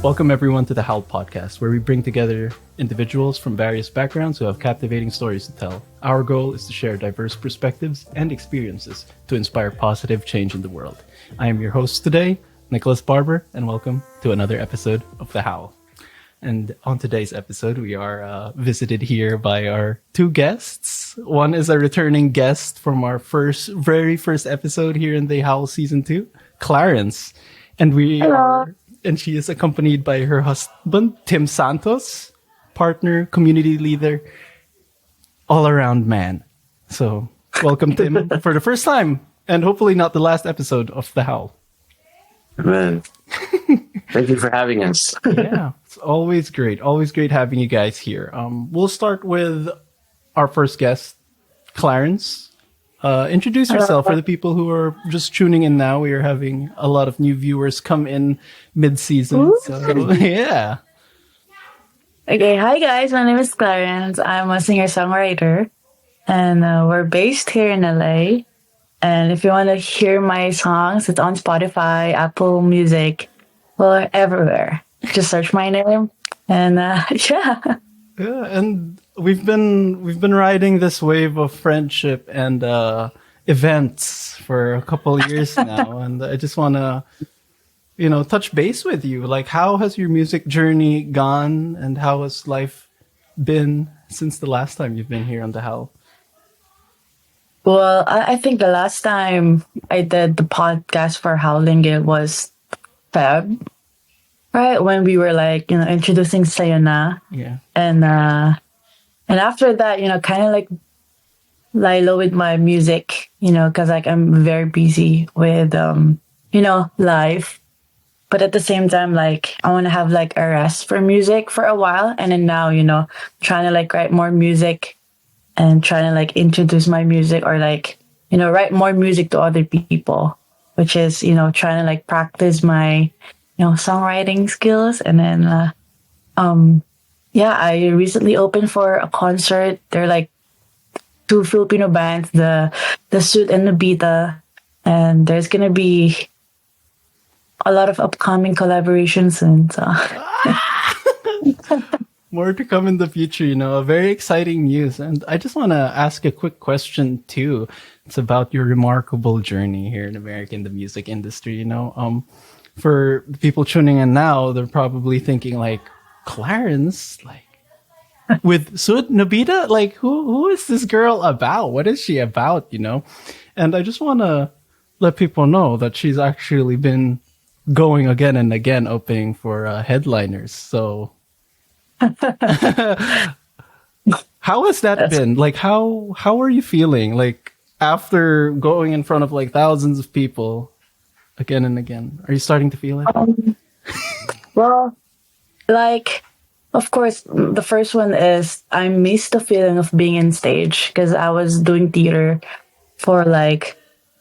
Welcome everyone to the Howl Podcast, where we bring together individuals from various backgrounds who have captivating stories to tell. Our goal is to share diverse perspectives and experiences to inspire positive change in the world. I am your host today, Nicholas Barber, and welcome to another episode of The Howl. And on today's episode, we are visited here by our two guests. One is a returning guest from our very first episode here in The Howl Season 2, Clarence. And she is accompanied by her husband, Tim Santos, partner, community leader, all-around man. So, welcome, Tim, for the first time, and hopefully not the last episode of The Howl. Man, thank you for having us. Yeah, it's always great having you guys here. We'll start with our first guest, Clarence. Introduce yourself for the people who are just tuning in now. We are having a lot of new viewers come in mid-season. So, yeah. Okay, hi guys. My name is Clarence. I'm a singer-songwriter, and we're based here in LA. And if you want to hear my songs, it's on Spotify, Apple Music, well, everywhere. Just search my name, and yeah. Yeah, and we've been riding this wave of friendship and events for a couple of years now, and I just want to, touch base with you. Like, how has your music journey gone, and how has life been since the last time you've been here on The Howl? Well, I think the last time I did the podcast for Howling It was Feb, right? When we were introducing Sayona. Yeah. And after that, kind of lie low with my music, because I'm very busy with, life. But at the same time, I want to have a rest for music for a while. And then now, trying to write more music and trying to introduce my music or write more music to other people, which is, trying to practice my, songwriting skills. And then, I recently opened for a concert. They're two Filipino bands, the Suit and the Beta. And there's going to be a lot of upcoming collaborations soon. So. More to come in the future, a very exciting news. And I just want to ask a quick question too. It's about your remarkable journey here in America in the music industry, For the people tuning in now, they're probably thinking Clarence, with Sud Nobita, who is this girl about? What is she about, And I just want to let people know that she's actually been going again and again, opening for headliners. So how has that been? How are you feeling? After going in front of thousands of people again and again, are you starting to feel it? Well, of course, the first one is I miss the feeling of being in stage because I was doing theater for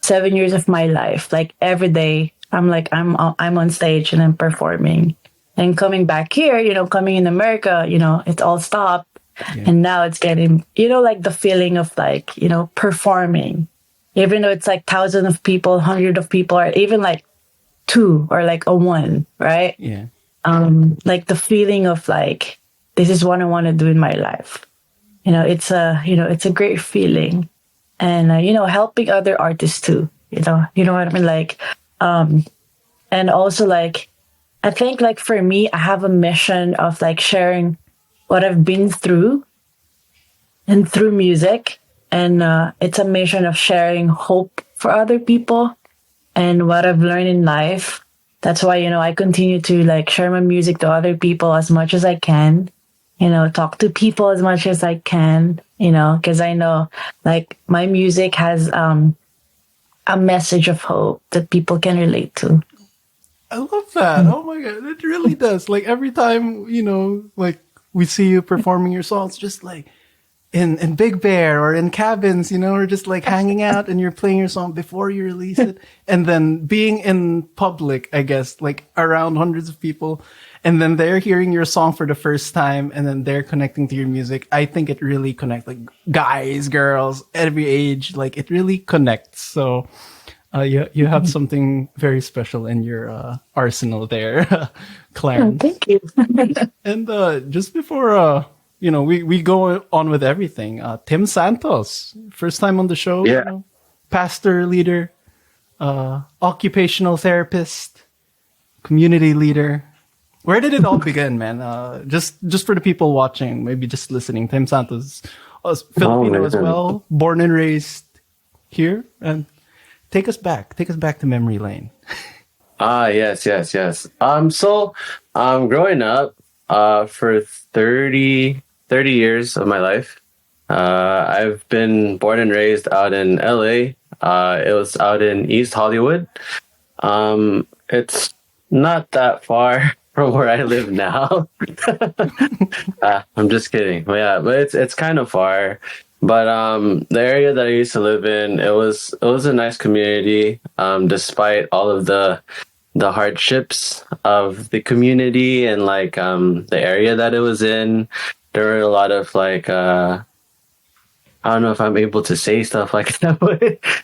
7 years of my life. Every day, I'm on stage and I'm performing. And coming back here, coming in America, it's all stopped. Yeah. And now it's getting, the feeling of performing, even though it's thousands of people, hundreds of people, or even two or a one, right? Yeah. The feeling of this is what I want to do in my life. It's a great feeling. And, helping other artists too, you know what I mean? And also I think for me, I have a mission of sharing what I've been through and through music. And it's a mission of sharing hope for other people and what I've learned in life. That's why, I continue to share my music to other people as much as I can, talk to people as much as I can, because I know my music has a message of hope that people can relate to. I love that. Oh my God. It really does. Every time, we see you performing your songs, just in Big Bear or in cabins, or just hanging out and you're playing your song before you release it. And then being in public, I guess, around hundreds of people. And then they're hearing your song for the first time and then they're connecting to your music. I think it really connects, guys, girls, every age, it really connects. So You have something very special in your arsenal there, Oh, Clarence. thank you. And just before we go on with everything, Tim Santos, first time on the show, Yeah. pastor, leader, occupational therapist, community leader. Where did it all begin, man? Just for the people watching, maybe just listening. Tim Santos, Filipino as man. well, born and raised here, and take us back to memory lane. Yes. Growing up, for 30 years of my life, I've been born and raised out in LA. It was out in East Hollywood. It's not that far from where I live now. I'm just kidding. But it's kind of far. But the area that I used to live in, it was a nice community. Despite all of the hardships of the community and like the area that it was in, there were a lot of like I don't know if I'm able to say stuff like that, but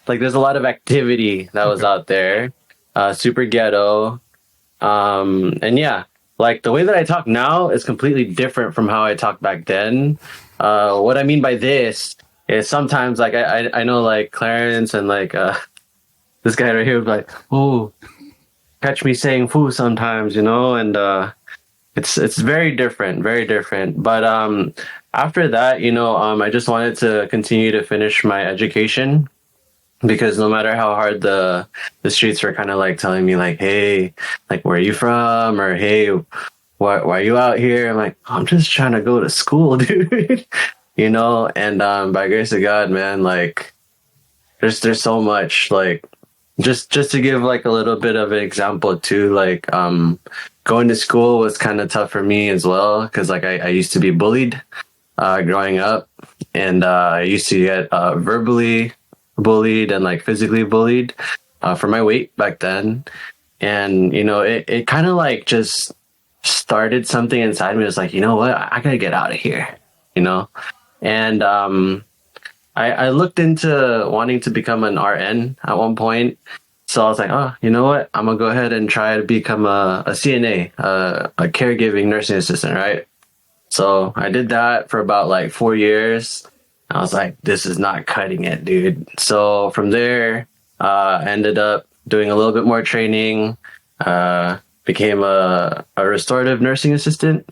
like there's a lot of activity that was out there. Super ghetto. And yeah, like the way that I talk now is completely different from how I talked back then. What I mean by this is sometimes like I know like Clarence and like this guy right here was like, oh, catch me saying foo sometimes, and it's very different, very different. But after that, I just wanted to continue to finish my education because no matter how hard the streets were kind of like telling me like, hey, like where are you from, or hey, why are you out here? I'm like, I'm just trying to go to school, dude. And by grace of God, man, like there's so much like just to give like a little bit of an example too, like going to school was kind of tough for me as well because like I used to be bullied growing up, and I used to get verbally bullied and like physically bullied for my weight back then. And it kind of like just started something inside me. It's like, you know what, I gotta get out of here, and I looked into wanting to become an RN at one point. So I was like, oh, you know what? I'm going to go ahead and try to become a CNA, a caregiving nursing assistant, right? So I did that for about like 4 years. I was like, this is not cutting it, dude. So from there, I ended up doing a little bit more training, became a restorative nursing assistant.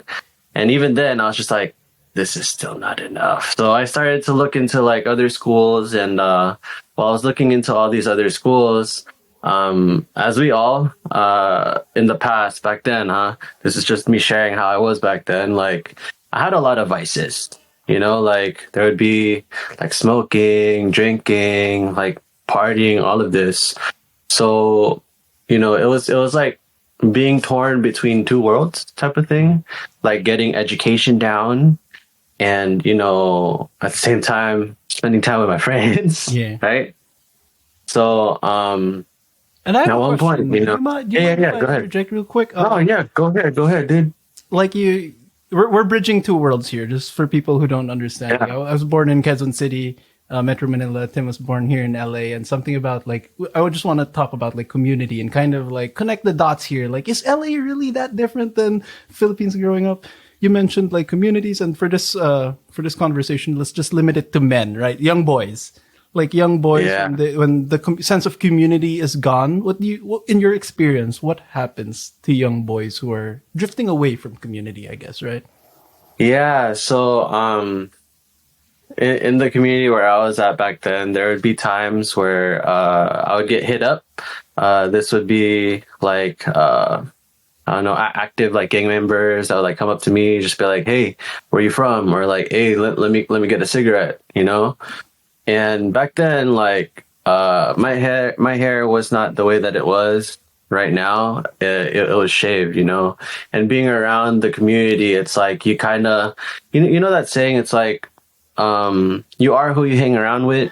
And even then, I was just like, this is still not enough. So I started to look into like other schools, and while I was looking into all these other schools, as we all in the past back then, this is just me sharing how I was back then. Like I had a lot of vices, like there would be like smoking, drinking, like partying, all of this. So it was like being torn between two worlds type of thing, like getting education down and at the same time spending time with my friends. Yeah. Right. So And I have at a one question. point, Do you mind if I go ahead. interject real quick? Oh yeah, go ahead, dude. Like we're bridging two worlds here, just for people who don't understand. Yeah. I was born in Quezon City, Metro Manila. Tim was born here in LA, and something about like I would just want to talk about like community and kind of like connect the dots here. Like, is LA really that different than Philippines growing up? You mentioned like communities, and for this conversation, let's just limit it to men, right? Young boys. Like young boys, Yeah. when the sense of community is gone, what in your experience, what happens to young boys who are drifting away from community? I guess, right? Yeah. So in the community where I was at back then, there would be times where I would get hit up. This would be like I don't know, active like gang members that would like come up to me, just be like, "Hey, where you from?" Or like, "Hey, let me get a cigarette," And back then, like, my hair was not the way that it was right now. It was shaved, and being around the community, it's like you kind of, you know that saying, it's like, you are who you hang around with.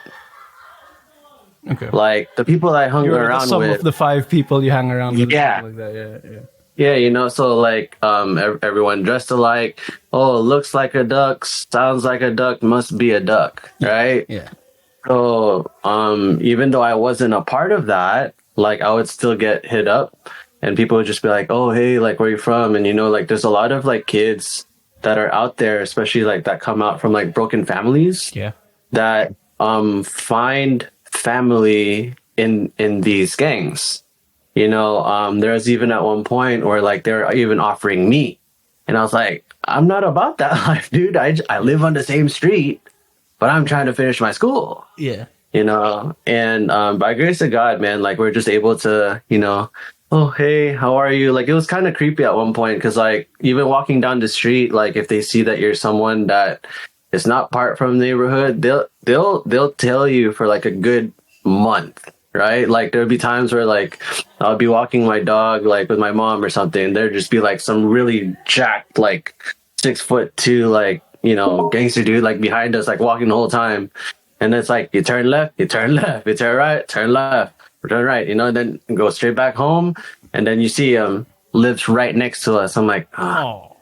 Okay. Like the people I hung You're the around sum with. of the 5 people you hang around with. Yeah. Something like that. Yeah. Yeah, so like everyone dressed alike. Oh, looks like a duck, sounds like a duck, must be a duck, right? Yeah. So, even though I wasn't a part of that, like I would still get hit up and people would just be like, "Oh, hey, like where you from?" And like there's a lot of like kids that are out there, especially like that come out from like broken families Yeah. that find family in these gangs. There's even at one point where like they're even offering me. And I was like, I'm not about that life, dude. I live on the same street, but I'm trying to finish my school. Yeah. And by grace of God, man, like we're just able to, oh, hey, how are you? Like it was kind of creepy at one point because like even walking down the street, like if they see that you're someone that is not part from the neighborhood, they'll tell you for like a good month, right? Like there'll be times where like I'll be walking my dog like with my mom or something. There'd just be like some really jacked like 6'2" like gangster dude like behind us like walking the whole time. And it's like, you turn left, you turn left, you turn right, turn left, turn right, and then go straight back home. And then you see him lives right next to us. I'm like, Oh.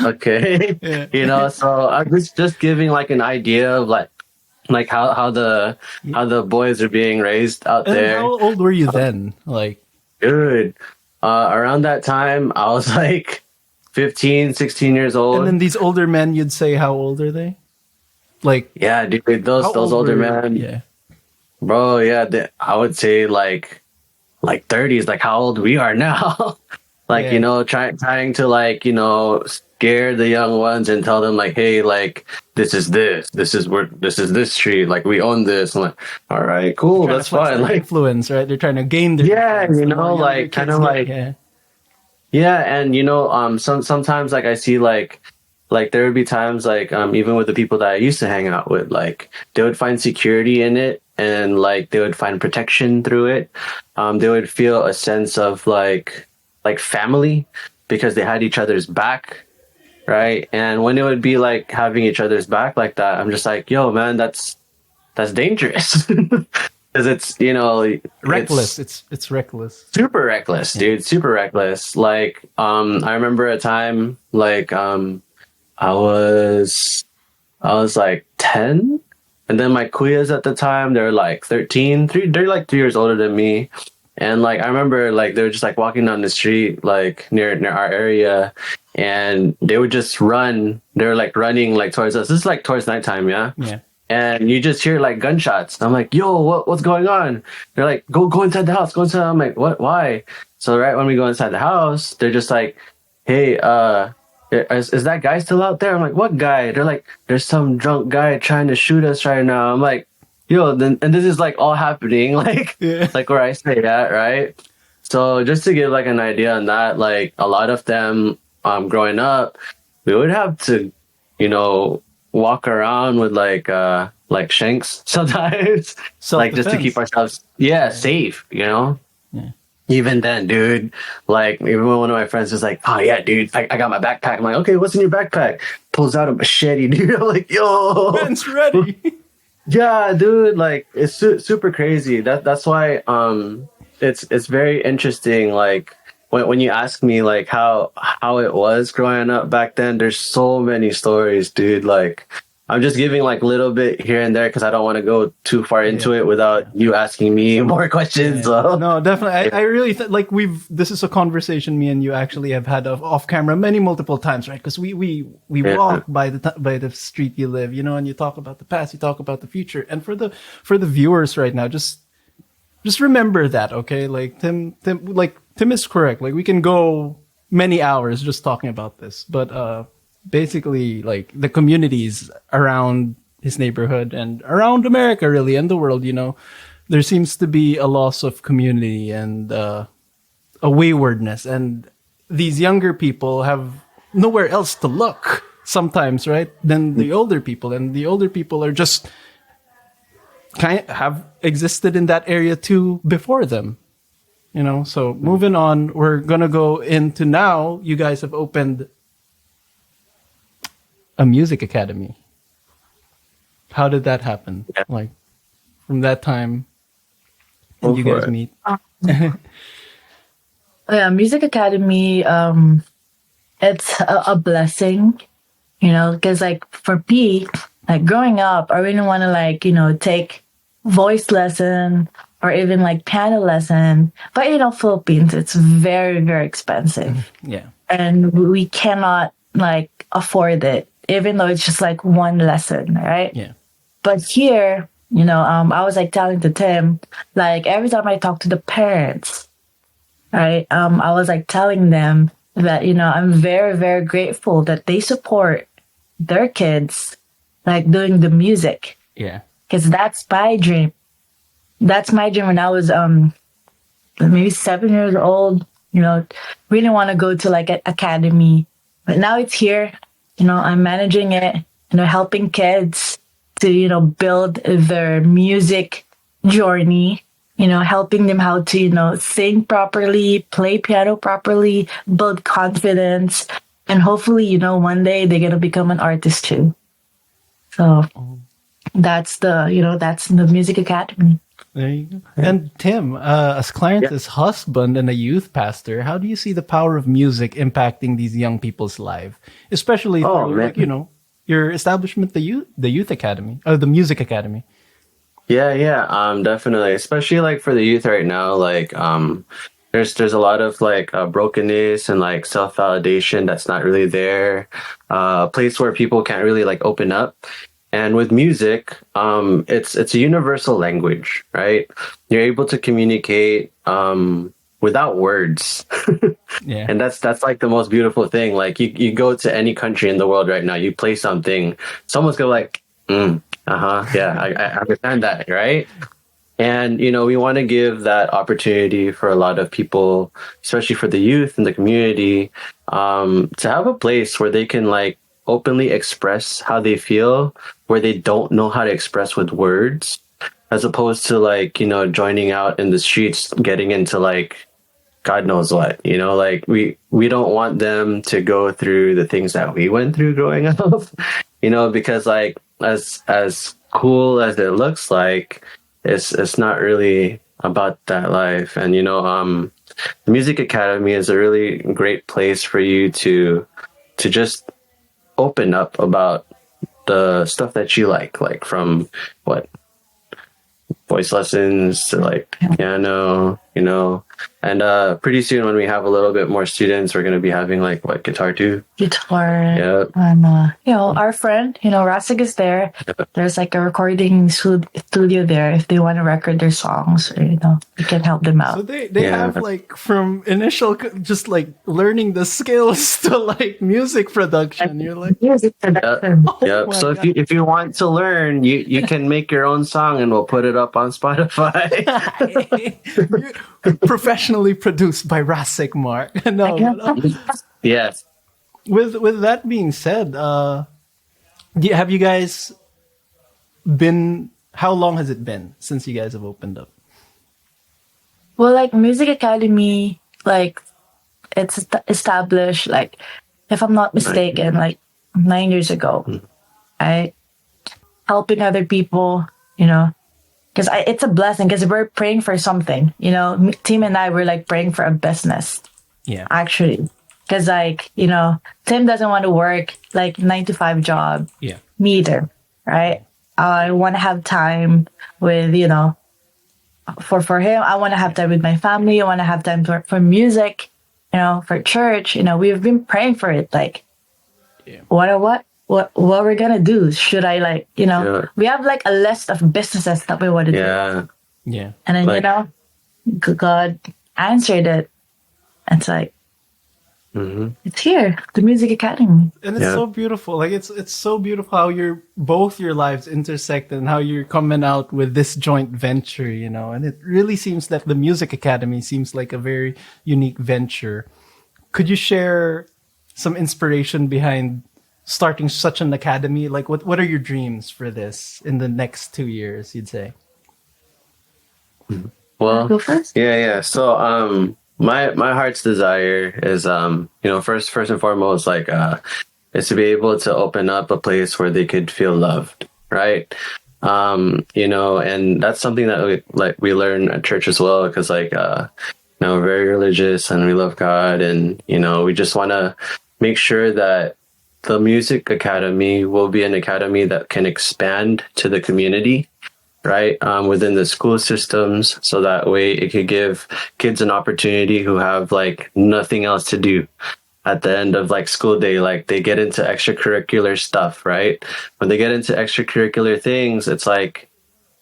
okay. Yeah. So I was just giving like an idea of like how the boys are being raised out And there. how old were you then? Like, Dude, around that time, I was like 15, 16 years old. and then these older men, you'd say, how old are they? Like, Yeah, dude, those how old older were- men. Yeah. Bro, yeah, I would say like 30s, like how old we are now. Like, Yeah. trying to like, scare the young ones and tell them like, hey, like this is this street, like we own this. I'm like, all right, cool, Trying to that's flex fine. their Like, influence, right? They're trying to gain their yeah, influence. The more younger like kind kids of get- like yeah. yeah, and sometimes like I see like there would be times like even with the people that I used to hang out with, like they would find security in it and like they would find protection through it. They would feel a sense of like family because they had each other's back, right? And when it would be like having each other's back like that, I'm just like, yo, man, that's dangerous. Because it's Reckless. it's It's reckless. super reckless, dude, super reckless. Like I remember a time like I was like 10, and then my kuyas at the time, they're like 13. They're like 3 years older than me. And like I remember like they were just like walking down the street like near our area, and they would just run. They were like running like towards us. This is like towards nighttime, yeah. Yeah. And you just hear like gunshots. I'm like, yo, what's going on? They're like, go inside the house, go inside. I'm like, what? Why? So right when we go inside the house, they're just like, hey, is that guy still out there? I'm like, what guy? They're like, there's some drunk guy trying to shoot us right now. I'm like, yo, then, and this is like all happening, like, Yeah. like where I stay at, right? So just to give like an idea on that, like a lot of them, growing up, we would have to, walk around with like shanks sometimes, like just to keep ourselves, safe, Yeah. Even then, dude, like even when one of my friends was like, "Oh yeah, dude, I got my backpack." I'm like, "Okay, what's in your backpack?" Pulls out a machete, dude. I'm like, "Yo, Man's ready. yeah, dude." Like it's super crazy. That's why it's very interesting. Like when you ask me like how it was growing up back then, there's so many stories, dude. Like I'm just giving like a little bit here and there because I don't want to go too far into it without you asking me more questions. Yeah. So. No, definitely. I really like this is a conversation me and you actually have had off camera multiple times, right? Because we walk by the street you live, and you talk about the past, you talk about the future, and for the viewers right now, just remember that, okay? Like Tim is correct. Like we can go many hours just talking about this, but basically like the communities around his neighborhood and around America really and the world, there seems to be a loss of community and a waywardness, and these younger people have nowhere else to look sometimes, right, than the older people, and the older people are just kind of have existed in that area too before them, so moving on, we're gonna go into now you guys have opened a music academy. How did that happen? Yeah. Like from that time Go and you for guys it. meet? Yeah, music academy. It's a blessing, because like for P, like growing up, I really want to like take voice lesson or even like piano lesson. But Philippines, it's very, very expensive. Yeah. And we cannot like afford it, even though it's just like one lesson, right? Yeah. But here, I was like telling to Tim, like every time I talk to the parents, right? I was like telling them that, I'm very, very grateful that they support their kids, like doing the music. Yeah. Because that's my dream. That's my dream when I was maybe 7 years old, really want to go to like an academy. But now it's here, I'm managing it, helping kids to, build their music journey, helping them how to, sing properly, play piano properly, build confidence. And hopefully, one day they're going to become an artist too. So that's the Music Academy. There you go. And Tim, as Clarence's husband and a youth pastor, how do you see the power of music impacting these young people's life, especially through, like, your establishment, the youth academy, or the Music Academy? Yeah, definitely. Especially like for the youth right now, like there's a lot of like brokenness and like self-validation that's not really there. A place where people can't really like open up. And with music, it's a universal language, right? You're able to communicate without words. Yeah. And that's like the most beautiful thing. Like you go to any country in the world right now, you play something, someone's gonna like, yeah, I understand that, right? And, we want to give that opportunity for a lot of people, especially for the youth in the community, to have a place where they can like openly express how they feel, where they don't know how to express with words, as opposed to like, joining out in the streets, getting into like, God knows what, like we don't want them to go through the things that we went through growing up, because like as cool as it looks like, it's not really about that life. And, the Music Academy is a really great place for you to just open up about the stuff that you like from voice lessons to like piano, and pretty soon when we have a little bit more students, we're going to be having like guitar too. Guitar. Yep. And, our friend, Rasik is there. Yep. There's like a recording studio there. If they want to record their songs, or, we can help them out. So they have like from initial just like learning the skills to like music production. You're like music production. Yep. So if you want to learn, you can make your own song and we'll put it up on Spotify. Professionally produced by Rasik Mark. No. Yes. With that being said, have you guys been? How long has it been since you guys have opened up? Well, like Music Academy, like it's established, like if I'm not mistaken, like 9 years ago. Right? Helping other people, because it's a blessing. Because we're praying for something, Tim and I were like praying for a business. Yeah, actually. Because, like, Tim doesn't want to work, like, 9-to-5 job. Yeah. Me either, right? I want to have time with, for him. I want to have time with my family. I want to have time for music, for church. We've been praying for it. Like, what we're going to do? Should I, like, we have, like, a list of businesses that we want to do. Yeah. And then, like, God answered it. It's like, it's here, the Music Academy, and it's so beautiful. Like it's so beautiful how both your lives intersect and how you're coming out with this joint venture, And it really seems that the Music Academy seems like a very unique venture. Could you share some inspiration behind starting such an academy? Like, what are your dreams for this in the next 2 years? You'd say. Well, go first. Yeah. So, my heart's desire is, first and foremost, like, is to be able to open up a place where they could feel loved, right? And that's something that we learn at church as well, because like, we're very religious and we love God, and we just want to make sure that the Music Academy will be an academy that can expand to the community, right, within the school systems, so that way it could give kids an opportunity who have like nothing else to do at the end of like school day. Like they get into extracurricular stuff, right? When they get into extracurricular things, it's like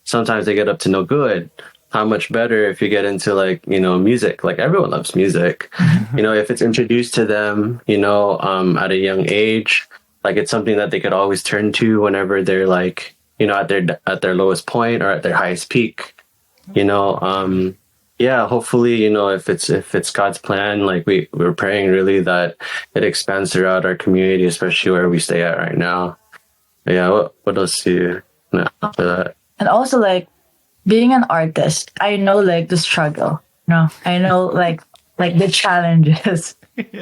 sometimes they get up to no good. How much better if you get into like, you know, music? Like everyone loves music. You know, if it's introduced to them, you know, at a young age, like it's something that they could always turn to whenever they're like, you know, at their lowest point or at their highest peak. You know, yeah, hopefully, you know, if it's God's plan, like we're praying really that it expands throughout our community, especially where we stay at right now. But yeah, what else do you know after that? And also, like, being an artist, I know like the struggle. You know, I know like the challenges.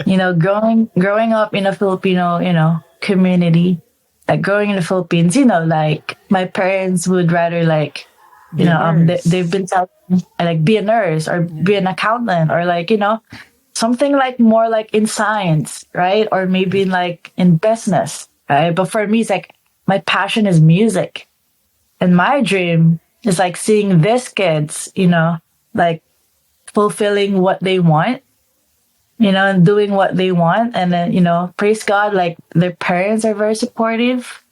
You know, growing up in a Filipino, you know, community, like growing in the Philippines, you know, like my parents would rather like, you know, they've been telling me, like be a nurse or be an accountant or like, you know, something like more like in science, right? Or maybe like in business, right? But for me, it's like my passion is music, and my dream is like seeing these kids, you know, like fulfilling what they want, you know, and doing what they want. And then, you know, praise God, like their parents are very supportive.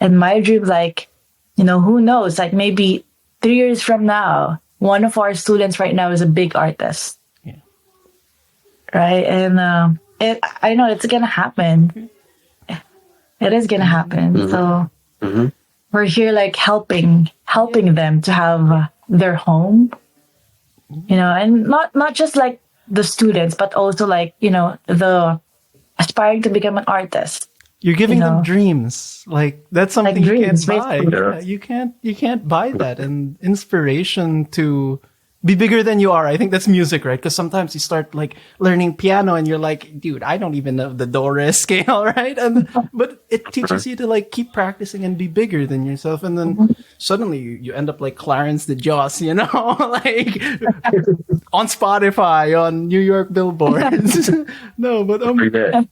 And my dream, like, you know, who knows, like maybe 3 years from now, one of our students right now is a big artist. Yeah. Right. And I know it's going to happen. It is going to happen. Mm-hmm. So we're here like helping them to have their home, you know, and not just like the students, but also like, you know, the aspiring to become an artist. You're giving them dreams. Like that's something like dreams, you can't buy. Yeah, you can't buy that. And inspiration to be bigger than you are. I think that's music, right? Because sometimes you start like learning piano and you're like, dude, I don't even know the do re scale, right? And but it teaches you to like keep practicing and be bigger than yourself. And then suddenly you end up like Clarence the Joss, you know, like on Spotify, on New York billboards. No, but yeah.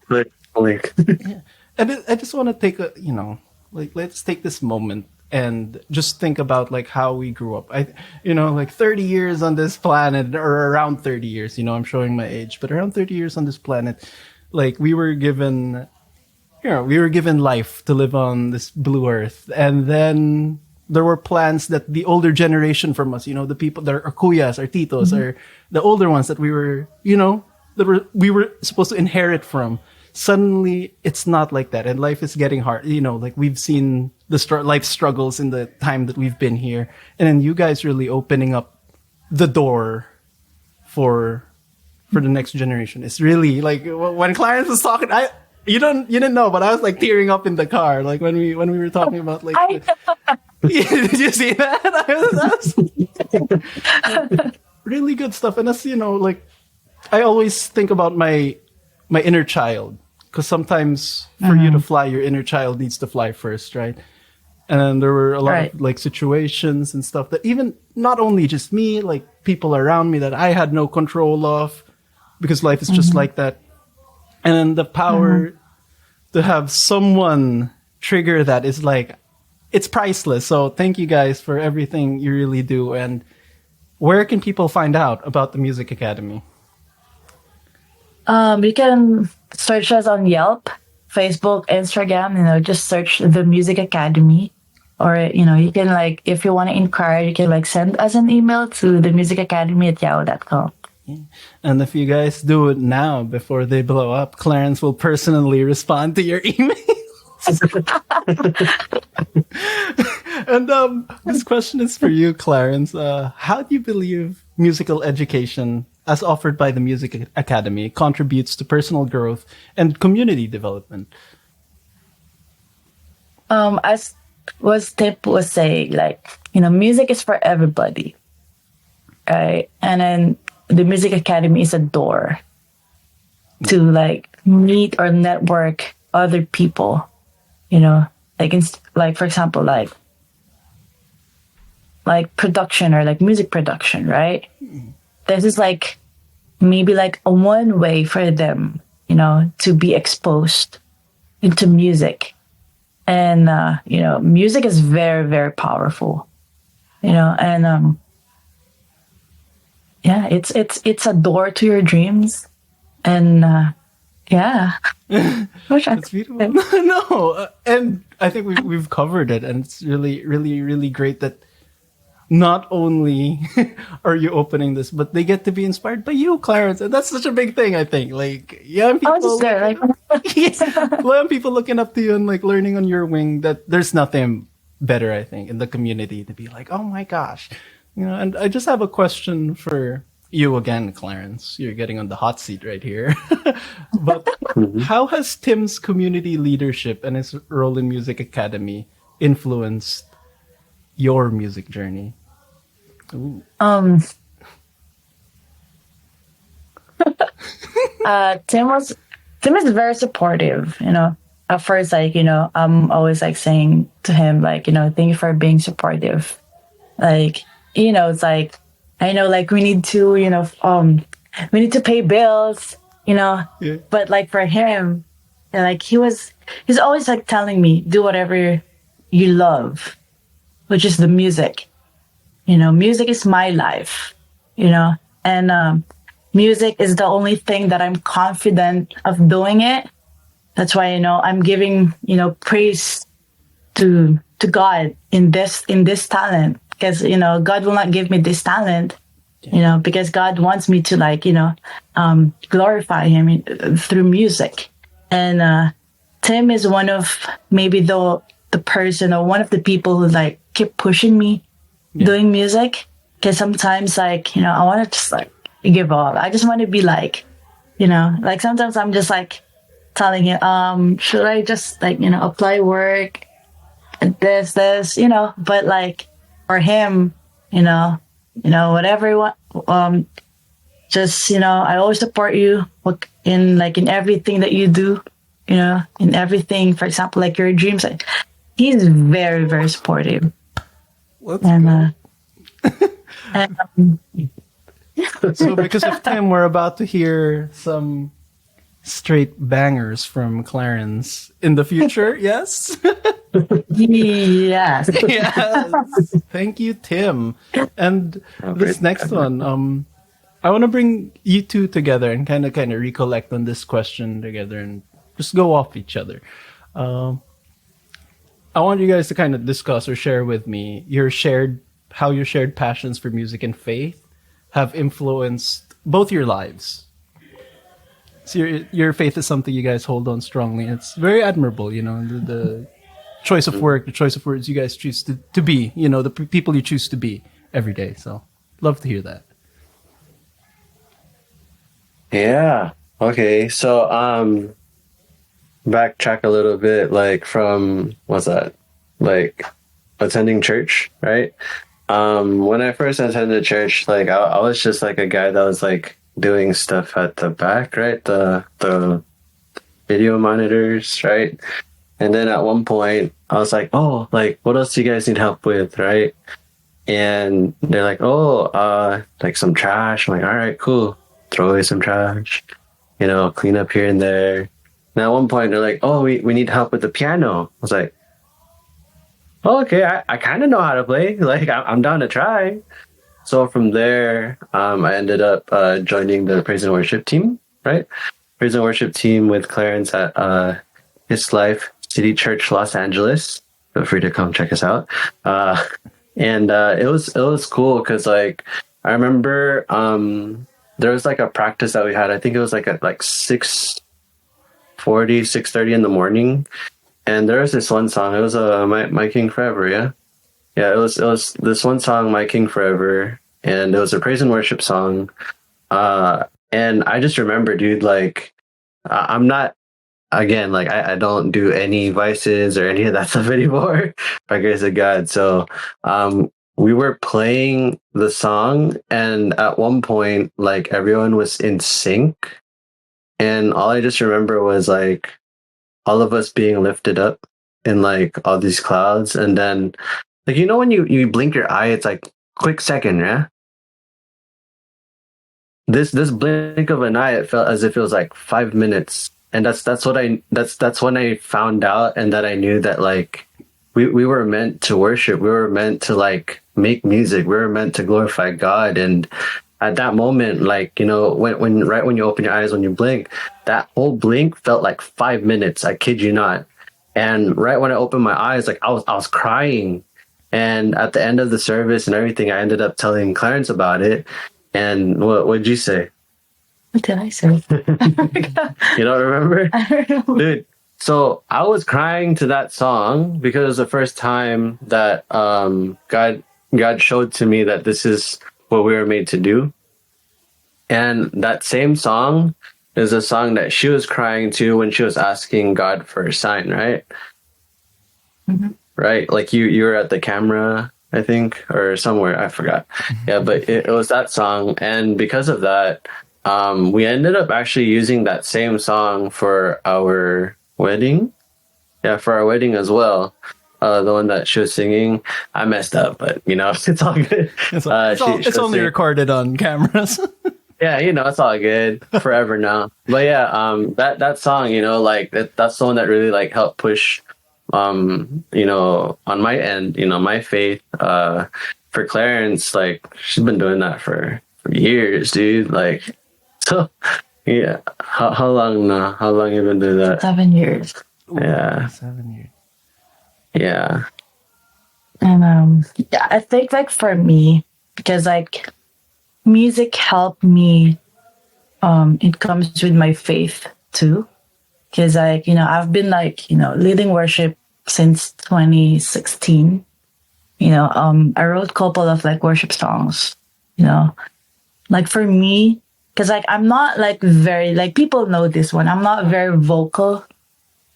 And I just want to take a, you know, like let's take this moment and just think about like how we grew up. You know, like 30 years on this planet, or around 30 years, you know, I'm showing my age, but around 30 years on this planet, like we were given, you know, we were given life to live on this blue earth. And then there were plans that the older generation from us, you know, the people that are our kuyas, our titos, or the older ones that we were, you know, we were supposed to inherit from. Suddenly it's not like that, and life is getting hard. You know, like we've seen the life struggles in the time that we've been here, and then you guys really opening up the door for the next generation. It's really like when Clarence was talking, you didn't know, but I was like tearing up in the car, like when we were talking about like. Did you see that? That's really good stuff, and that's, you know, like I always think about my inner child. Because sometimes for you to fly, your inner child needs to fly first, right? And there were a lot of like situations and stuff that even not only just me, like people around me that I had no control of, because life is just like that. And then the power to have someone trigger that is like, it's priceless. So thank you guys for everything you really do. And where can people find out about the Music Academy? You can search us on Yelp, Facebook, Instagram, you know, just search the Music Academy. Or, you know, you can like, if you want to inquire, you can like send us an email to themusicacademy@yahoo.com. Yeah. And if you guys do it now before they blow up, Clarence will personally respond to your emails. And this question is for you, Clarence. How do you believe musical education as offered by the Music Academy contributes to personal growth and community development? As Tip was saying, like, you know, music is for everybody, right? And then the Music Academy is a door to like meet or network other people, you know, like for example, like production or like music production, right? This is like maybe like a one way for them, you know, to be exposed into music. And, you know, music is very, very powerful. and yeah, it's a door to your dreams, and yeah, which I That's beautiful. No, and I think we've covered it, and it's really, really, really great that not only are you opening this, but they get to be inspired by you, Clarence, and that's such a big thing. I think, like, young I was people, just there, like, young people looking up to you and like learning on your wing. That there's nothing better, I think, in the community to be like, oh my gosh, And I just have a question for you again, Clarence. You're getting on the hot seat right here. But how has Tim's community leadership and his role in Music Academy influenced your music journey? Ooh. Tim is very supportive. At first, like, I'm always like saying to him, like, thank you for being supportive. Like, it's like, I know, like, we need to, we need to pay bills, Yeah. but like for him, like, he's always like telling me, do whatever you love, which is the music. Music is my life, and music is the only thing that I'm confident of doing it. That's why, I'm giving, praise to God in this talent, because, God will not give me this talent, because God wants me to, like, glorify him through music. And Tim is one of maybe the person, or one of the people who like keep pushing me doing music, because sometimes, like, I want to just like give up. I just want to be like, like sometimes I'm just like telling him, should I just like, apply work at this, but like for him, whatever you want, just, I always support you in everything that you do, in everything, for example, like your dreams. Like, he's very, very supportive. Let's And, So because of Tim, we're about to hear some straight bangers from Clarence in the future. Yes. yes. Yes. Thank you, Tim. And this next one, I want to bring you two together and kind of recollect on this question together and just go off each other. I want you guys to kind of discuss or share with me how your shared passions for music and faith have influenced both your lives. So your faith is something you guys hold on strongly. It's very admirable, the choice of work, the choice of words you guys choose to be, the people you choose to be every day. So love to hear that. Yeah. Okay. So backtrack a little bit, like from what's that? Like attending church, right? When I first attended church, like I was just like a guy that was like doing stuff at the back, right? The video monitors, right? And then at one point I was like, oh, like what else do you guys need help with, right? And they're like, oh, like some trash. I'm like, all right, cool. Throw away some trash, clean up here and there. And at one point they're like, oh, we need help with the piano. I was like, oh, okay, I kind of know how to play. Like, I'm down to try. So from there, I ended up joining the praise and worship team, right? Praise and worship team with Clarence at His Life City Church, Los Angeles. Feel free to come check us out. And it was cool because, like, I remember there was like a practice that we had. I think it was like at like 6:30 in the morning. And there was this one song. It was My King Forever, yeah? Yeah, it was this one song, My King Forever. And it was a praise and worship song. And I just remember, dude, like, I'm not, again, like, I don't do any vices or any of that stuff anymore, by grace of God. So we were playing the song. And at one point, like, everyone was in sync. And all I just remember was, like, all of us being lifted up in like all these clouds, and then like when you blink your eye, it's like quick second, yeah. This blink of an eye, it felt as if it was like 5 minutes, and that's when I found out, and that I knew that like we were meant to worship, we were meant to like make music. We were meant to glorify God. And at that moment, like, you know, when right when you open your eyes, when you blink, that whole blink felt like 5 minutes. I kid you not. And right when I opened my eyes, like I was crying. And at the end of the service and everything, I ended up telling Clarence about it. And what'd you say? What did I say? You don't remember? I don't know. Dude, so I was crying to that song because it was the first time that God showed to me that this is what we were made to do. And that same song is a song that she was crying to when she was asking God for a sign, right? Mm-hmm. Right? Like you were at the camera, I think, or somewhere, I forgot. Yeah, but it was that song. And because of that, we ended up actually using that same song for our wedding. Yeah, for our wedding as well. The one that she was singing, I messed up, but you know, it's all good. It's only recorded on cameras. Yeah, you know, it's all good forever now. But yeah, that song, you know, like that's the one that really like helped push, you know, on my end, you know, my faith. For Clarence, like she's been doing that for years, dude. Like, so yeah. How long now? How long you been doing that? 7 years. Yeah. 7 years. Yeah. And yeah, I think like for me, because like music helped me, it comes with my faith too. Because like, you know, I've been like, you know, leading worship since 2016. You know, I wrote a couple of like worship songs, you know, like for me, because like I'm not like very, like people know this one, I'm not a very vocal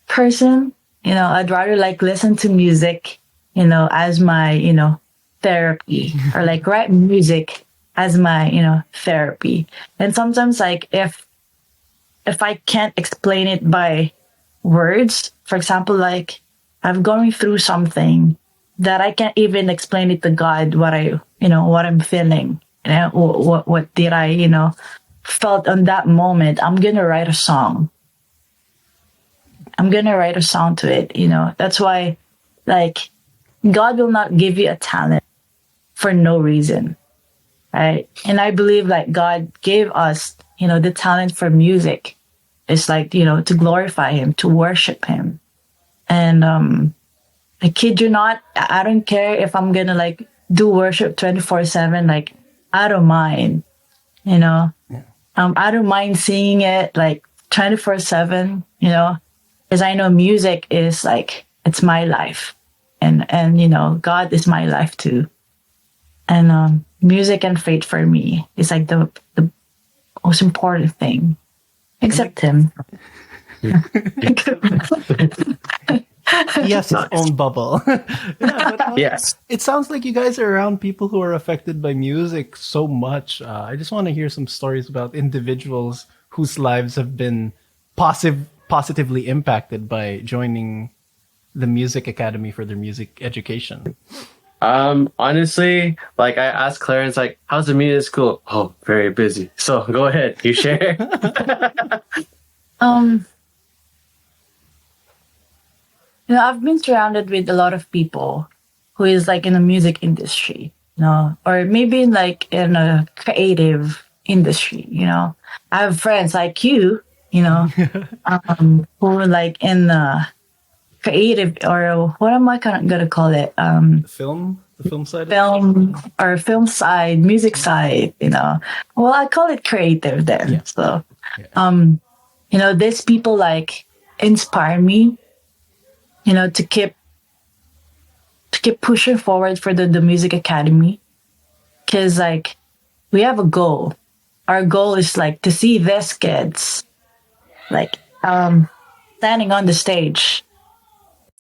person. You know, I'd rather like listen to music, you know, as my, you know, therapy, or like write music as my, you know, therapy. And sometimes like if I can't explain it by words, for example, like I'm going through something that I can't even explain it to God, what I'm feeling, you know, what did I, you know, felt on that moment. I'm gonna write a song. I'm gonna write a song to it, you know. That's why, like, God will not give you a talent for no reason, right? And I believe like God gave us, you know, the talent for music. It's like, you know, to glorify Him, to worship Him. And I kid you not, I don't care if I'm gonna like do worship 24/7. Like, I don't mind, you know. Yeah. I don't mind singing it like 24/7, you know, because I know music is like, it's my life, and you know, God is my life too. And music and faith for me is like the most important thing, except Him. He has his own bubble. Yeah, but Yes. it sounds like you guys are around people who are affected by music so much. I just want to hear some stories about individuals whose lives have been positively impacted by joining the music academy for their music education. Honestly, like I asked Clarence, like, how's the music school? Oh, very busy. So go ahead, you share. You know, I've been surrounded with a lot of people who is like in the music industry, you know, or maybe like in a creative industry, you know. I have friends like you know, who are like in the creative, or what am I kind of gonna call it? The film side. Film side, music side, you know. Well, I call it creative then. Yeah. So, Yeah. you know, these people like inspire me, you know, to keep pushing forward for the music academy, because like we have a goal. Our goal is like to see these kids like standing on the stage,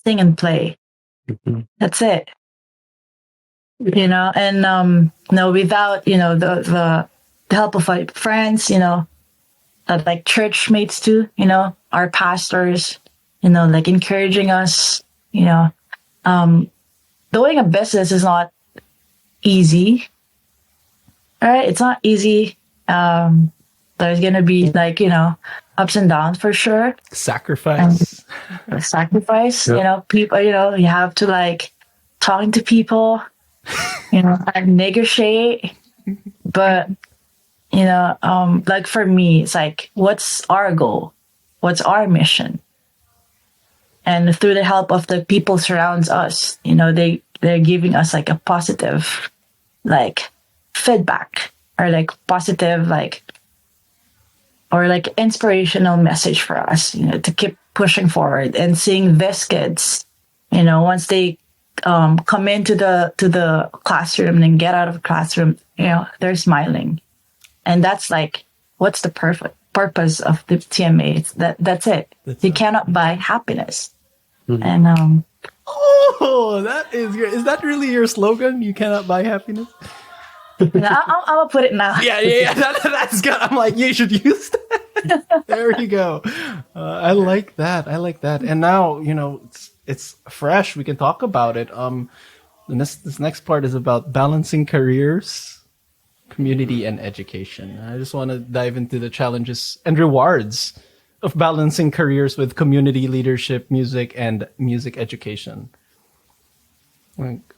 sing and play. That's it. You know, and no, without, you know, the help of like friends, you know, like church mates too, you know, our pastors, you know, like encouraging us, you know. Doing a business is not easy. All right, it's not easy. There's gonna be like, you know, ups and downs for sure. Sacrifice. Sacrifice. Yep. You know, people. You know, you have to like talking to people. I negotiate, but like for me, it's like, what's our goal? What's our mission? And through the help of the people surrounds us, they're giving us like a positive, like feedback, or like positive, like, or like inspirational message for us, to keep pushing forward and seeing these kids, once they come into the classroom and get out of the classroom, they're smiling, and that's like, what's the perfect purpose of the TMA? That's it. You cannot buy happiness. And Oh, that is good. Is that really your slogan? You cannot buy happiness? I'm gonna put it now. Yeah. That's good. I'm like, you should use that. There you go. I like that. And now, it's fresh. We can talk about it. This next part is about balancing careers, community, and education. I just want to dive into the challenges and rewards of balancing careers with community leadership, music, and music education.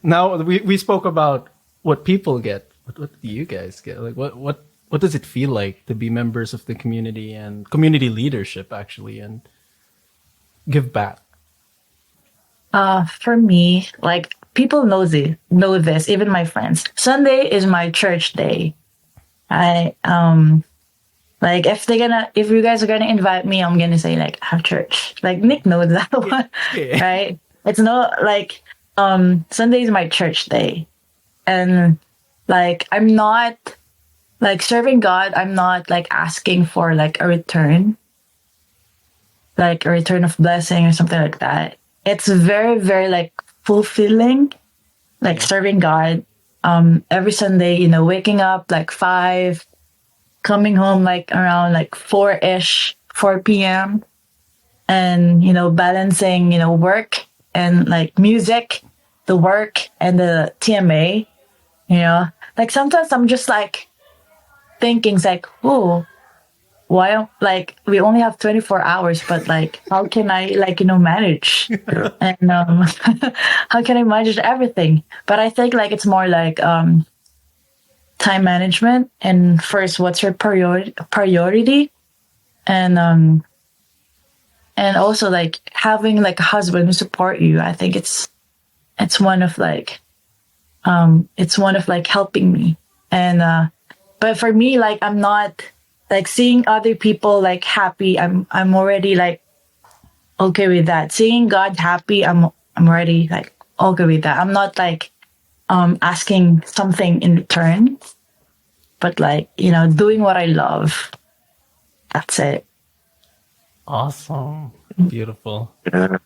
Now we spoke about what people get. What do you guys get? Like what does it feel like to be members of the community and community leadership, actually, and give back? For me, like, people know this, even my friends. Sunday is my church day. I Like, if you guys are gonna invite me, I'm gonna say like, have church. Like, Nick knows that one, Yeah. right? It's not like Sunday is my church day, and like, I'm not like serving God. I'm not like asking for like a return of blessing or something like that. It's very, very like fulfilling, like serving God. Every Sunday, waking up like 5, coming home like around like 4-ish, 4 p.m. and, balancing, work and like music, the work and the TMA, like sometimes I'm just like thinking, it's like, oh, why, like, we only have 24 hours, but like, how can I like, manage? And how can I manage everything? But I think like it's more like time management, and first, what's your priority, and also like having like a husband who support you. I think it's one of like helping me. And but for me, like, I'm not like seeing other people like happy. I'm already like okay with that. Seeing God happy, I'm already like okay with that. I'm not like asking something in return, but like, doing what I love. That's it. Awesome. Beautiful. Yeah.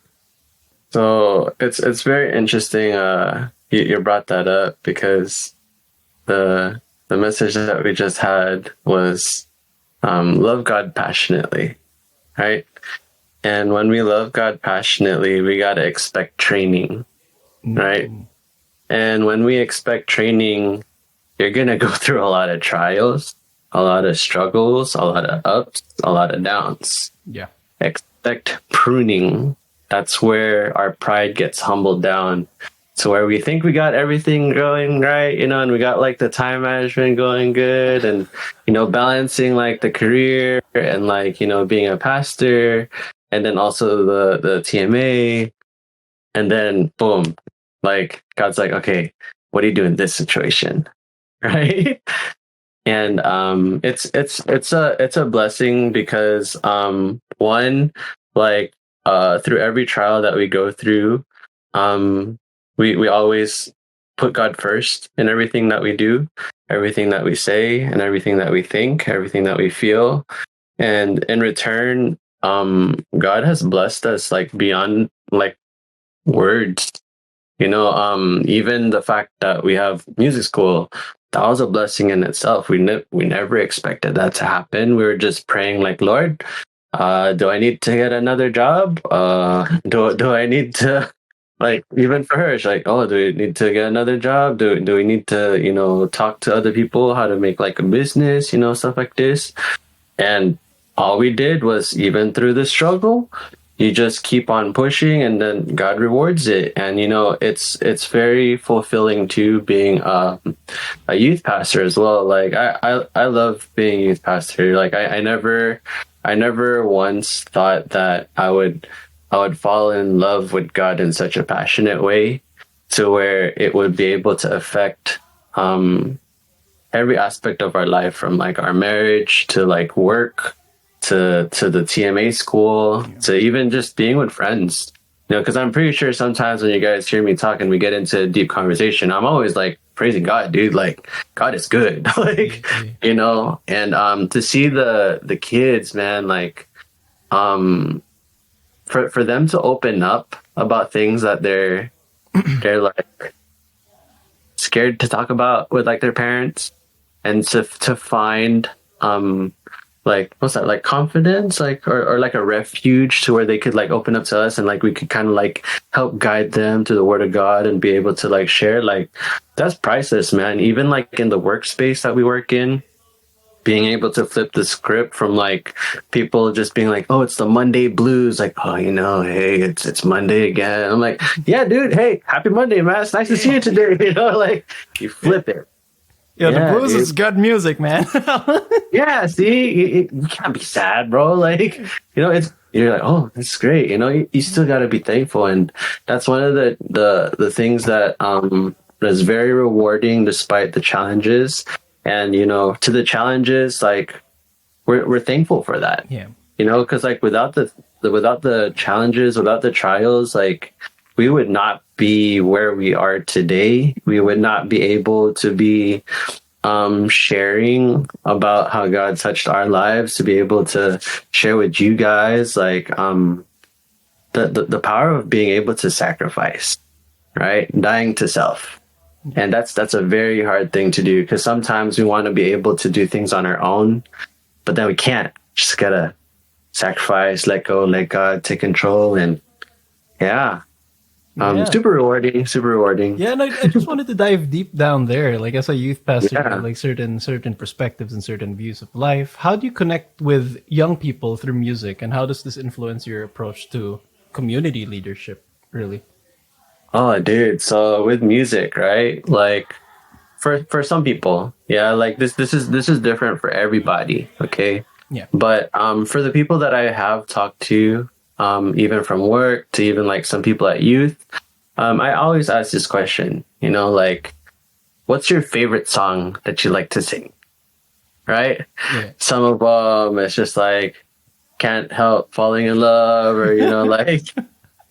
So it's very interesting. You brought that up because the message that we just had was love God passionately, right? And when we love God passionately, we gotta expect training, right? And when we expect training, you're gonna go through a lot of trials, a lot of struggles, a lot of ups, a lot of downs. Yeah. Expect pruning. That's where our pride gets humbled down to where we think we got everything going right, and we got like the time management going good, and balancing like the career and like being a pastor, and then also the TMA, and then boom, like God's like, okay, what do you do in this situation? Right? And it's a blessing because one, like through every trial that we go through, we always put God first in everything that we do, everything that we say, and everything that we think, everything that we feel. And in return, God has blessed us like beyond like words. Even the fact that we have music school, that was a blessing in itself. We never expected that to happen. We were just praying like, Lord, do I need to get another job? Do I need to, like, even for her, she's like, oh, do we need to get another job? Do we need to, talk to other people how to make like a business, stuff like this? And all we did was, even through the struggle, you just keep on pushing, and then God rewards it. And it's very fulfilling too, being a youth pastor as well. Like I love being a youth pastor. Like I never once thought that I would fall in love with God in such a passionate way, to where it would be able to affect every aspect of our life, from like our marriage to like work, to the TMA school, to even just being with friends. Because I'm pretty sure sometimes when you guys hear me talk and we get into a deep conversation, I'm always like praising God, dude. Like, God is good. Like, and to see the kids, man, like, for them to open up about things that they're like scared to talk about with like their parents, and to find like, what's that, like confidence, like, or like a refuge to where they could like open up to us, and like we could kind of like help guide them to the word of God and be able to like share. Like, that's priceless, man. Even like in the workspace that we work in, being able to flip the script from like people just being like, oh, it's the Monday blues, like, oh, hey, it's Monday again. I'm like, yeah, dude, hey, happy Monday, man. It's nice to see you today. Like, you flip it. Yeah, the blues is good music, man. Yeah, see, you can't be sad, bro. Like, you're like, oh, that's great. You still got to be thankful, and that's one of the things that is very rewarding despite the challenges. And to the challenges, like, we're thankful for that. Yeah. Because like without the challenges, without the trials, like, we would not be where we are today. We would not be able to be sharing about how God touched our lives, to be able to share with you guys, like, the power of being able to sacrifice, right? Dying to self. And that's a very hard thing to do, because sometimes we want to be able to do things on our own, but then we can't. Just gotta sacrifice, let go, let God take control. And super rewarding. Yeah, and I just wanted to dive deep down there. Like, as a youth pastor, like certain perspectives and certain views of life. How do you connect with young people through music, and how does this influence your approach to community leadership, really? Oh, dude. So with music, right? Like, for some people, like this is different for everybody. Okay. Yeah. But for the people that I have talked to, even from work to even like some people at youth, I always ask this question, like, what's your favorite song that you like to sing? Right? Yeah. Some of them, it's just like, can't help falling in love, or like,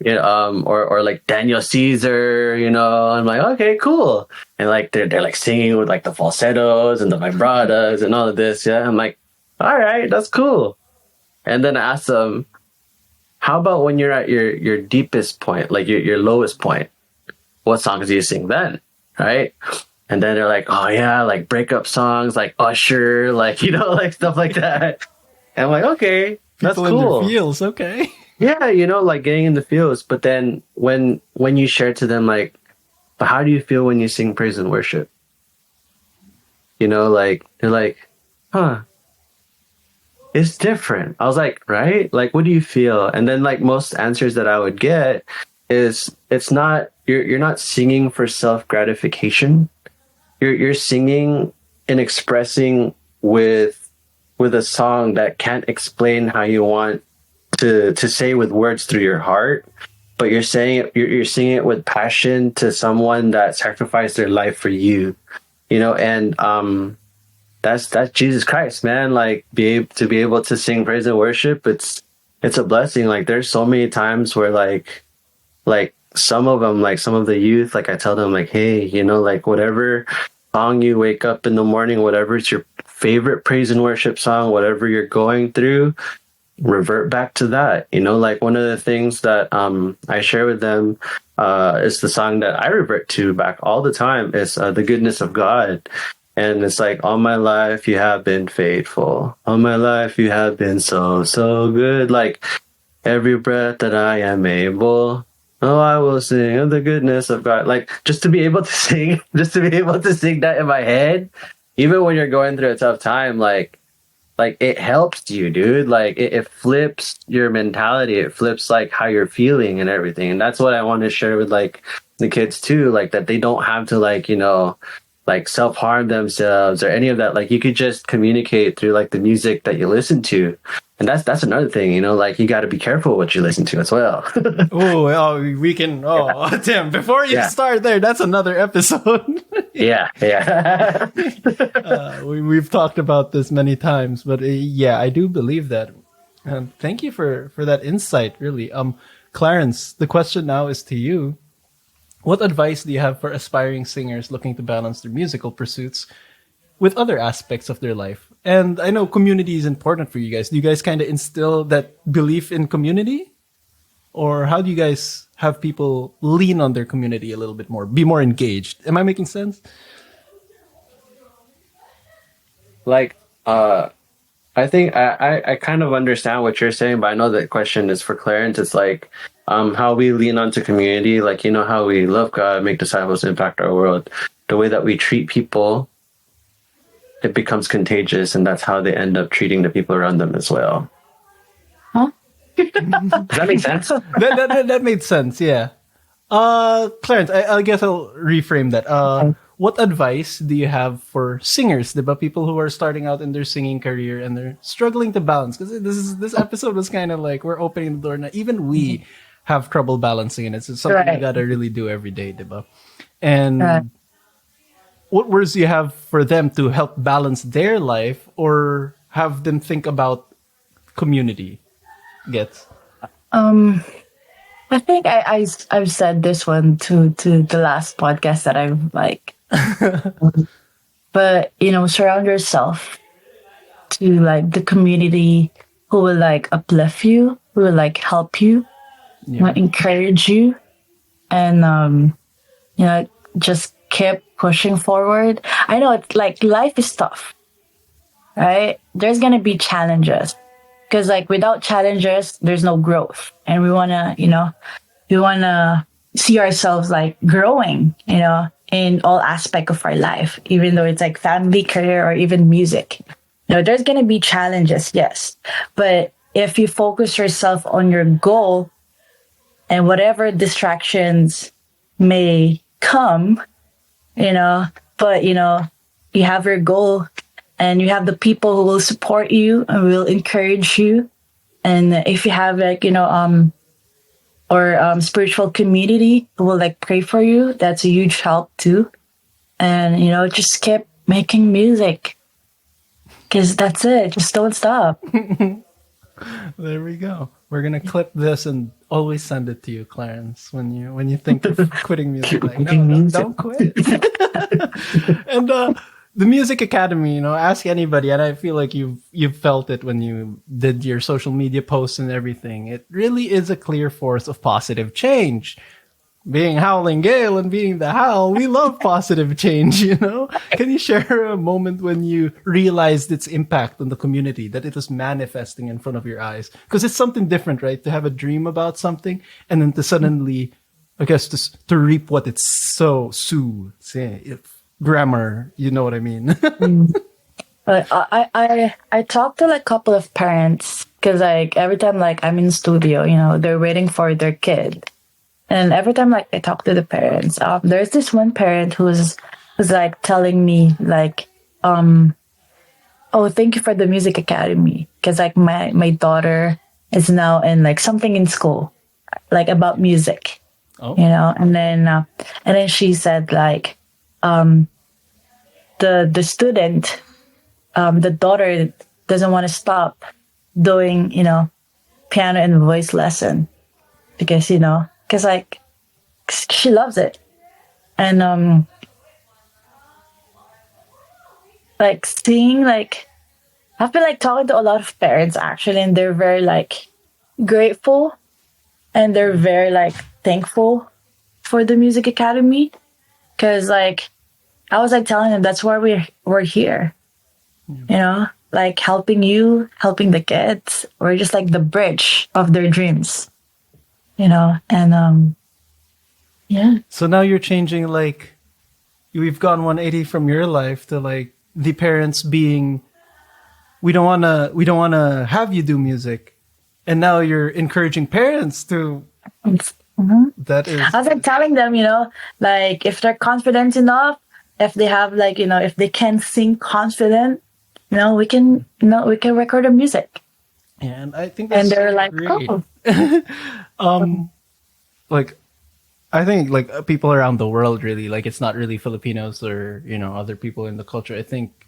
or like Daniel Caesar, I'm like, okay, cool. And like they're like singing with like the falsettos and the vibratos and all of this. Yeah. I'm like, all right, that's cool. And then I ask them, how about when you're at your deepest point, like your lowest point? What songs do you sing then? Right? And then they're like, oh yeah, like breakup songs, like Usher, like, like stuff like that. And I'm like, okay, that's People cool. in their feels, okay. Yeah, like getting in the feels. But then when you share to them, like, but how do you feel when you sing praise and worship? Like, they're like, huh, it's different. I was like, right? Like, what do you feel? And then like most answers that I would get is, it's not, you're not singing for self gratification. You're singing and expressing with a song that can't explain how you want to say with words through your heart, but you're saying it, you're singing it with passion to someone that sacrificed their life for you, and that's Jesus Christ, man. Like, to be able to sing praise and worship, it's a blessing. Like, there's so many times where like some of them, like some of the youth, like I tell them, like, hey, like whatever song you wake up in the morning, whatever it's your favorite praise and worship song, whatever you're going through, revert back to that. Like, one of the things that I share with them is the song that I revert to back all the time is The Goodness of God. And it's like, all my life you have been faithful, all my life you have been so good, like every breath that I am able, oh, I will sing of the goodness of God. Like, just to be able to sing that in my head, even when you're going through a tough time, like, like it helps you, dude. Like it flips your mentality. It flips like how you're feeling and everything. And that's what I want to share with like the kids too. Like that they don't have to like, like self-harm themselves or any of that. Like you could just communicate through like the music that you listen to. And that's another thing, like you got to be careful what you listen to as well. We can. Oh, Tim, before you start there, that's another episode. Yeah. We've talked about this many times, but yeah, I do believe that. And thank you for that insight, really. Clarence, the question now is to you. What advice do you have for aspiring singers looking to balance their musical pursuits with other aspects of their life? And I know community is important for you guys. Do you guys kind of instill that belief in community? Or how do you guys have people lean on their community a little bit more, be more engaged? Am I making sense? Like, I think I kind of understand what you're saying, but I know that question is for Clarence. It's like how we lean onto community, like how we love God, make disciples, impact our world. The way that we treat people, it becomes contagious, and that's how they end up treating the people around them as well. Huh? Does that make sense? that made sense, yeah. Clarence, I guess I'll reframe that. What advice do you have for singers, diba? People who are starting out in their singing career and they're struggling to balance? Because this episode was kind of like we're opening the door now. Even we have trouble balancing, and it's something you gotta really do every day, diba? And what words do you have for them to help balance their life or have them think about community? Gets? I think I've said this one to the last podcast that I've like, but surround yourself to like the community who will like uplift you, who will like help you, encourage you, and just keep pushing forward. I know it's like life is tough, right? There's gonna be challenges. Because like without challenges, there's no growth, and we wanna see ourselves like growing, in all aspect of our life, even though it's like family, career, or even music. There's gonna be challenges, yes, but if you focus yourself on your goal, and whatever distractions may come, but you have your goal. And you have the people who will support you and will encourage you. And if you have like, spiritual community who will like pray for you, that's a huge help too. And, just keep making music. Because that's it. Just don't stop. There we go. We're going to clip this and always send it to you, Clarence, when you think of quitting music. Like, no, don't quit. And, the Music Academy, ask anybody, and I feel like you've felt it when you did your social media posts and everything. It really is a clear force of positive change. Being Howling Gale and being the Howl, we love positive change, Can you share a moment when you realized its impact on the community, that it was manifesting in front of your eyes? Because it's something different, right? To have a dream about something and then to suddenly, I guess, to reap what it's grammar, you know what I mean? But I talked to like a couple of parents because like every time like I'm in studio, they're waiting for their kid, and every time like I talk to the parents, there's this one parent who's like telling me like, oh, thank you for the Music Academy, because like my daughter is now in like something in school, like about music, and then she said like, the student, the daughter doesn't want to stop doing, piano and voice lesson because like she loves it. And like seeing like I've been like talking to a lot of parents actually, and they're very like grateful and they're very like thankful for the Music Academy, because like I was like telling them that's why we're here, like helping the kids. We're just like the bridge of their dreams, and yeah. So now you're changing, like we've gone 180 from your life to like the parents being we don't wanna have you do music, and now you're encouraging parents to. That is. I was like telling them, like if they're confident enough, if they have like, if they can sing confident, we can record the music. And I think that's And they're like, great. oh. Like, I think like people around the world really, like it's not really Filipinos or, other people in the culture. I think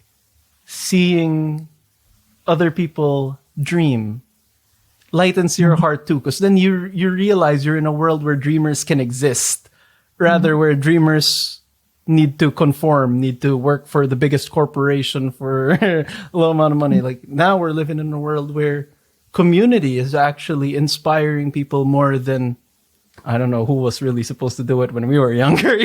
seeing other people dream lightens your heart too, because then you realize you're in a world where dreamers can exist, rather where dreamers need to conform, need to work for the biggest corporation for a low amount of money. Like now we're living in a world where community is actually inspiring people more than, I don't know who was really supposed to do it when we were younger,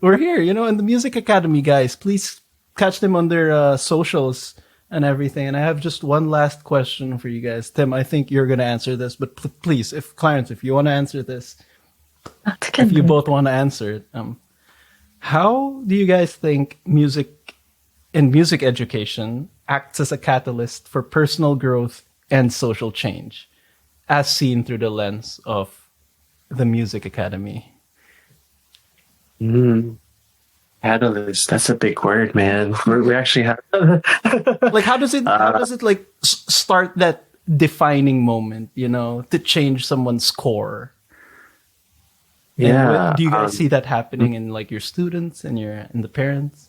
we're here, in the Music Academy, guys. Please catch them on their socials and everything. And I have just one last question for you guys. Tim, I think you're going to answer this, but please, Clarence, if you want to answer this, if you both want to answer it, how do you guys think music education acts as a catalyst for personal growth and social change, as seen through the lens of the Music Academy? Catalyst. That's a big word, man. We actually have. Like, how does it like start that defining moment? To change someone's core. Yeah. And do you guys see that happening in like your students and the parents?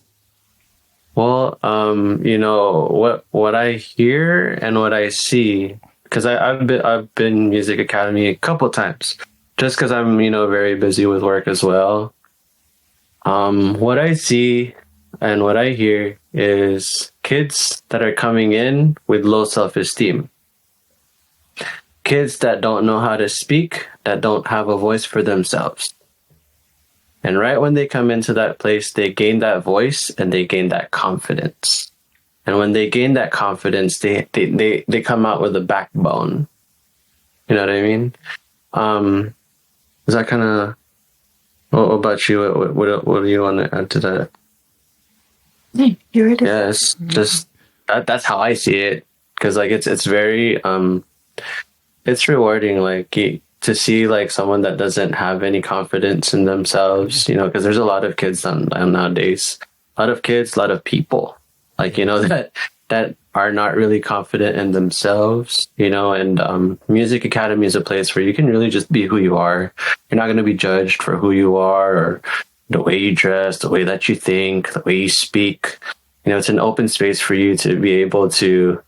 Well, what I hear and what I see, because I've been Music Academy a couple times, just because I'm very busy with work as well. What I see and what I hear is kids that are coming in with low self-esteem. Kids that don't know how to speak, that don't have a voice for themselves. And right when they come into that place, they gain that voice and they gain that confidence. And when they gain that confidence, they come out with a backbone. You know what I mean? Is that kind of... What about you? What do you want to add to that? You're right. Yes, just that's how I see it. Because like it's very it's rewarding, like to see like someone that doesn't have any confidence in themselves. Because there's a lot of kids nowadays, a lot of kids, a lot of people, like that are not really confident in themselves. And Music Academy is a place where you can really just be who you are. You're not going to be judged for who you are or the way you dress, the way that you think, the way you speak. It's an open space for you to be able to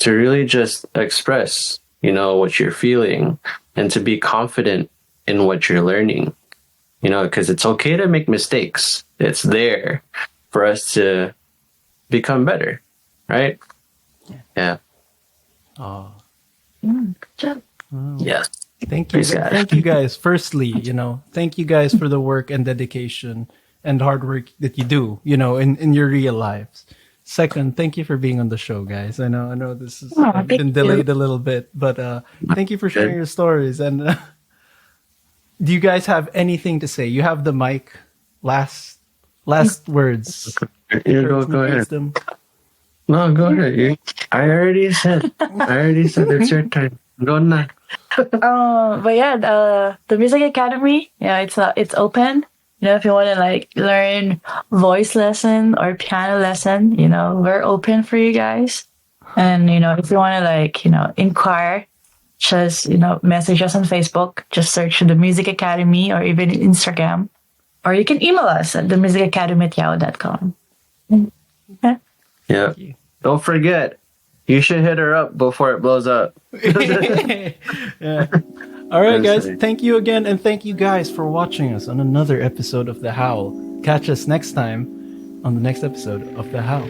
really just express, what you're feeling and to be confident in what you're learning, because it's okay to make mistakes. It's there for us to become better, right? Yeah. Oh. Good job. Yes. Thank you. Thank you guys. Firstly, thank you guys for the work and dedication and hard work that you do, in your real lives. Second, thank you for being on the show, guys. I know this has been delayed a little bit, but thank you for sharing your stories. And do you guys have anything to say? You have the mic. Last words. Go ahead. No, go ahead. I already said it's your turn. Go now. But yeah, the Music Academy, it's open. If you want to like learn voice lesson or piano lesson, we're open for you guys. And if you want to like inquire, just message us on Facebook. Just search the Music Academy or even Instagram, or you can email us at themusicacademy@yahoo.com. Okay. Yeah. Don't forget, you should hit her up before it blows up. Yeah. All right, guys. Thank you again, and thank you guys for watching us on another episode of The Howl. Catch us next time on the next episode of The Howl.